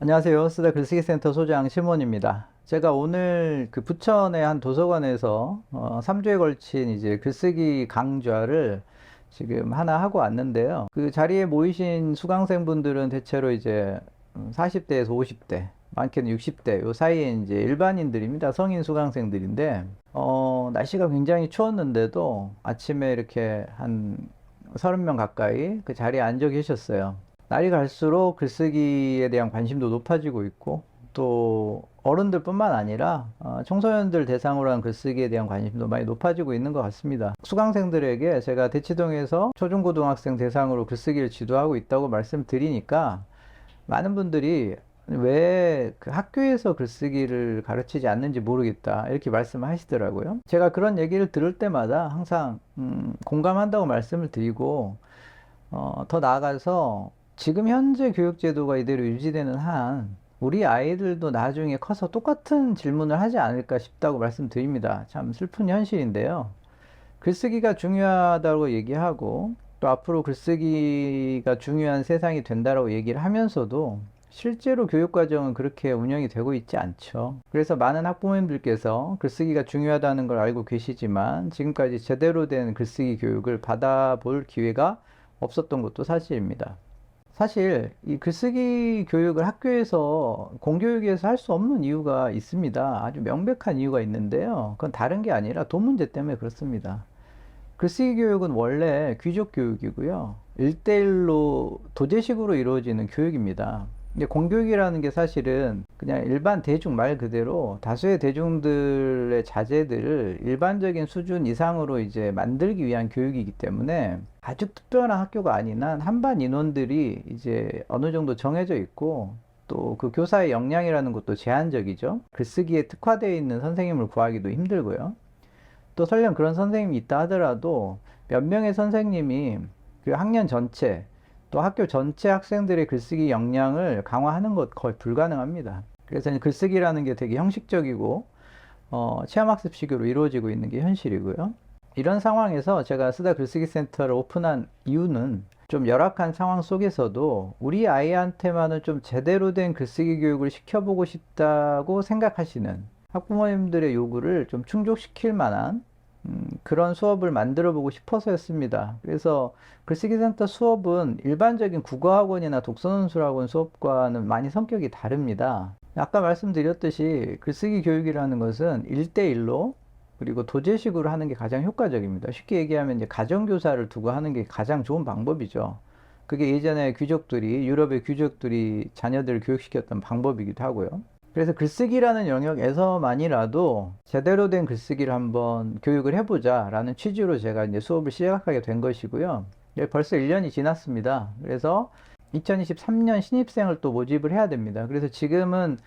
안녕하세요. 쓰다 글쓰기 센터 소장 심원입니다. 제가 오늘 그 부천의 한 도서관에서 3주에 걸친 이제 글쓰기 강좌를 지금 하나 하고 왔는데요. 그 자리에 모이신 수강생분들은 대체로 이제 40대에서 50대, 많게는 60대 요 사이에 이제 일반인들입니다. 성인 수강생들인데 날씨가 굉장히 추웠는데도 아침에 이렇게 한 30명 가까이 그 자리에 앉아 계셨어요. 날이 갈수록 글쓰기에 대한 관심도 높아지고 있고, 또 어른들뿐만 아니라 청소년들 대상으로 한 글쓰기에 대한 관심도 많이 높아지고 있는 것 같습니다. 수강생들에게 제가 대치동에서 초중고등학생 대상으로 글쓰기를 지도하고 있다고 말씀드리니까 많은 분들이 왜 그 학교에서 글쓰기를 가르치지 않는지 모르겠다 이렇게 말씀하시더라고요. 제가 그런 얘기를 들을 때마다 항상 공감한다고 말씀을 드리고, 더 나아가서 지금 현재 교육제도가 이대로 유지되는 한 우리 아이들도 나중에 커서 똑같은 질문을 하지 않을까 싶다고 말씀드립니다. 참 슬픈 현실인데요. 글쓰기가 중요하다고 얘기하고 또 앞으로 글쓰기가 중요한 세상이 된다고 얘기를 하면서도 실제로 교육과정은 그렇게 운영이 되고 있지 않죠. 그래서 많은 학부모님들께서 글쓰기가 중요하다는 걸 알고 계시지만 지금까지 제대로 된 글쓰기 교육을 받아볼 기회가 없었던 것도 사실입니다. 사실 이 글쓰기 교육을 학교에서 공교육에서 할 수 없는 이유가 있습니다. 아주 명백한 이유가 있는데요. 그건 다른 게 아니라 돈 문제 때문에 그렇습니다. 글쓰기 교육은 원래 귀족 교육이고요. 1대1로 도제식으로 이루어지는 교육입니다. 근데 공교육이라는 게 사실은 그냥 일반 대중 말 그대로 다수의 대중들의 자제들을 일반적인 수준 이상으로 이제 만들기 위한 교육이기 때문에 아주 특별한 학교가 아닌 한 한반 인원들이 이제 어느 정도 정해져 있고, 또 그 교사의 역량이라는 것도 제한적이죠. 글쓰기에 특화되어 있는 선생님을 구하기도 힘들고요. 또 설령 그런 선생님이 있다 하더라도 몇 명의 선생님이 그 학년 전체 또 학교 전체 학생들의 글쓰기 역량을 강화하는 것 거의 불가능합니다. 그래서 글쓰기라는 게 되게 형식적이고 체험학습식으로 이루어지고 있는 게 현실이고요. 이런 상황에서 제가 쓰다 글쓰기 센터를 오픈한 이유는 좀 열악한 상황 속에서도 우리 아이한테만은 좀 제대로 된 글쓰기 교육을 시켜보고 싶다고 생각하시는 학부모님들의 요구를 좀 충족시킬 만한 그런 수업을 만들어 보고 싶어서였습니다. 그래서 글쓰기 센터 수업은 일반적인 국어학원이나 독서논술학원 수업과는 많이 성격이 다릅니다. 아까 말씀드렸듯이 글쓰기 교육이라는 것은 1대1로 그리고 도제식으로 하는 게 가장 효과적입니다. 쉽게 얘기하면 이제 가정교사를 두고 하는 게 가장 좋은 방법이죠. 그게 예전에 귀족들이, 유럽의 귀족들이 자녀들을 교육시켰던 방법이기도 하고요. 그래서 글쓰기라는 영역에서만이라도 제대로 된 글쓰기를 한번 교육을 해보자 라는 취지로 제가 이제 수업을 시작하게 된 것이고요. 벌써 1년이 지났습니다. 그래서 2023년 신입생을 또 모집을 해야 됩니다. 그래서 지금은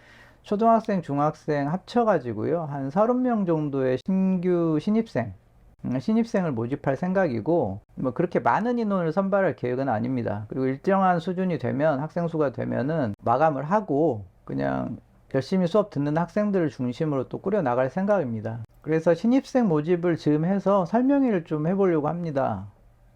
초등학생, 중학생 합쳐가지고요. 한 30명 정도의 신규 신입생을 모집할 생각이고, 뭐 그렇게 많은 인원을 선발할 계획은 아닙니다. 그리고 일정한 수준이 되면, 학생 수가 되면은 마감을 하고 그냥 열심히 수업 듣는 학생들을 중심으로 또 꾸려 나갈 생각입니다. 그래서 신입생 모집을 지금 해서 설명회를 좀 해보려고 합니다.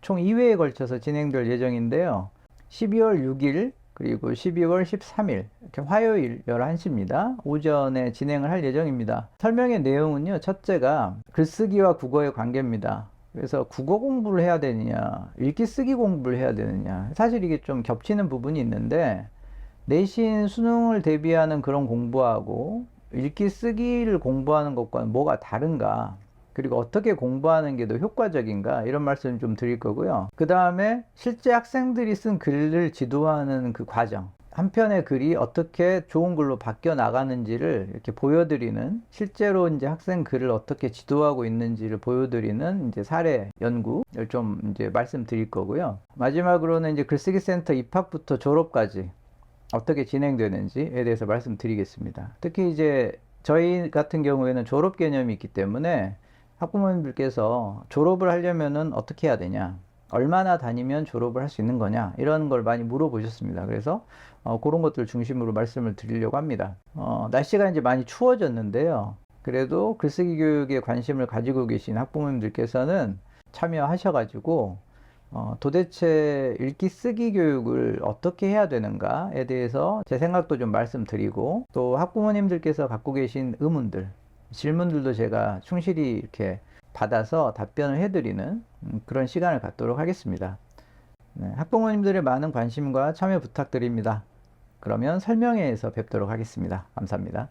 총 2회에 걸쳐서 진행될 예정인데요. 12월 6일 그리고 12월 13일 이렇게 화요일 11시입니다. 오전에 진행을 할 예정입니다. 설명의 내용은요, 첫째가 글쓰기와 국어의 관계입니다. 그래서 국어 공부를 해야 되느냐, 읽기 쓰기 공부를 해야 되느냐, 사실 이게 좀 겹치는 부분이 있는데, 내신 수능을 대비하는 그런 공부하고 읽기 쓰기를 공부하는 것과는 뭐가 다른가, 그리고 어떻게 공부하는 게 더 효과적인가, 이런 말씀을 좀 드릴 거고요. 그 다음에 실제 학생들이 쓴 글을 지도하는 그 과정, 한 편의 글이 어떻게 좋은 글로 바뀌어 나가는지를 이렇게 보여드리는, 실제로 이제 학생 글을 어떻게 지도하고 있는지를 보여드리는 이제 사례 연구를 좀 이제 말씀드릴 거고요. 마지막으로는 이제 글쓰기 센터 입학부터 졸업까지 어떻게 진행되는지에 대해서 말씀드리겠습니다. 특히 이제 저희 같은 경우에는 졸업 개념이 있기 때문에 학부모님들께서 졸업을 하려면은 어떻게 해야 되냐, 얼마나 다니면 졸업을 할 수 있는 거냐, 이런 걸 많이 물어보셨습니다. 그래서 그런 것들 중심으로 말씀을 드리려고 합니다. 날씨가 이제 많이 추워졌는데요. 그래도 글쓰기 교육에 관심을 가지고 계신 학부모님들께서는 참여하셔가지고 도대체 읽기 쓰기 교육을 어떻게 해야 되는가에 대해서 제 생각도 좀 말씀드리고, 또 학부모님들께서 갖고 계신 의문들, 질문들도 제가 충실히 이렇게 받아서 답변을 해드리는 그런 시간을 갖도록 하겠습니다. 네, 학부모님들의 많은 관심과 참여 부탁드립니다. 그러면 설명회에서 뵙도록 하겠습니다. 감사합니다.